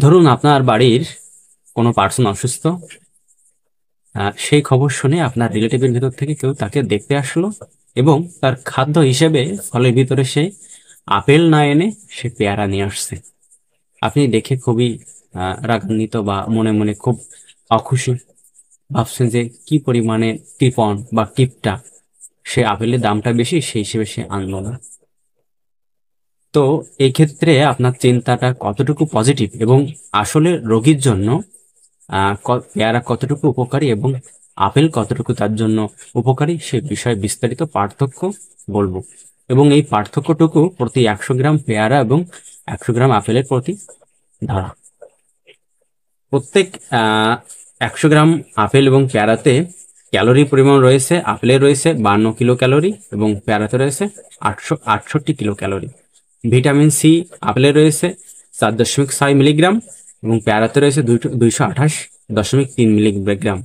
ধরুন আপনার বাড়ির কোনো পার্সন অসুস্থ। সেই খবর শুনে আপনার রিলেটিভের ভিতর থেকে কেউ তাকে দেখতে আসলো এবং তার খাদ্য হিসেবে ফলের ভিতরে সে আপেল না এনে সে পেয়ারা নিয়ে আসছে। আপনি দেখে খুবই রাগান্বিত বা মনে মনে খুব অখুশি, ভাবছেন যে কি পরিমাণে কৃপণ বা কিপটা, সে আপেলের দামটা বেশি সেই হিসেবে সে আনলো না। তো এই ক্ষেত্রে আপনার চিন্তাটা কতটুকু পজিটিভ এবং আসলে রোগীর জন্য পেয়ারা কতটুকু উপকারী এবং আপেল কতটুকু তার জন্য উপকারী সে বিষয়ে বিস্তারিত পার্থক্য বলবো। এবং এই পার্থক্যটুকু প্রতি 100 গ্রাম পেয়ারা এবং 100 গ্রাম আপেলের প্রতি ধরা। প্রত্যেক 100 গ্রাম আপেল এবং পেয়ারাতে ক্যালোরি পরিমাণ রয়েছে, আপেলে রয়েছে 52 কিলো ক্যালোরি এবং পেয়ারাতে রয়েছে 868 কিলো ক্যালোরি। ভিটামিন সি আপেলে রয়েছে 4.6 মিলিগ্রাম এবং পেয়ারাতে রয়েছে 228.3 মিলিগ্রাম।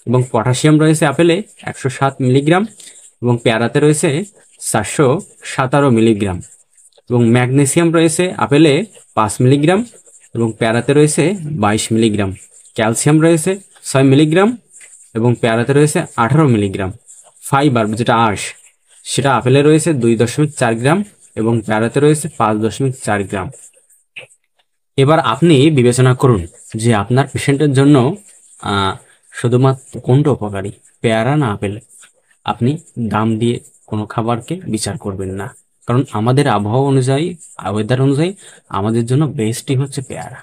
এবং পটাশিয়াম রয়েছে আপেলে 107 মিলিগ্রাম এবং পেয়ারাতে রয়েছে 417 মিলিগ্রাম। এবং ম্যাগনেসিয়াম রয়েছে আপেলে 5 মিলিগ্রাম এবং পেয়ারাতে রয়েছে 22 মিলিগ্রাম। ক্যালসিয়াম রয়েছে 6 মিলিগ্রাম এবং পেয়ারাতে রয়েছে 18 মিলিগ্রাম। ফাইবার যেটা আঁশ, সেটা আপেলে রয়েছে 2.4 গ্রাম এবং পেয়ারাতে রয়েছে 5.4 গ্রাম। এবার আপনি বিবেচনা করুন যে আপনার পেশেন্টের জন্য আহ শুধুমাত্র কোনটা উপকারী, পেয়ারা না আপেল। আপনি দাম দিয়ে কোনো খাবারকে বিচার করবেন না, কারণ আমাদের আবহাওয়া অনুযায়ী, ওয়েদার অনুযায়ী আমাদের জন্য বেস্টই হচ্ছে পেয়ারা।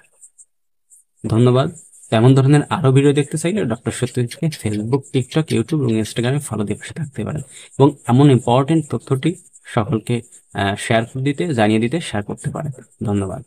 ধন্যবাদ। তেমন ধরনের আরো ভিডিও দেখতে চাইলে ডক্টর সত্যজিৎকে ফেসবুক, টিকটক, ইউটিউব এবং ইনস্টাগ্রামে ফলো দিয়ে পাশে থাকতে পারেন এবং এমন ইম্পর্টেন্ট তথ্যটি সকলকে শেয়ার দিতে, জানিয়ে দিতে শেয়ার করতে পারেন। ধন্যবাদ।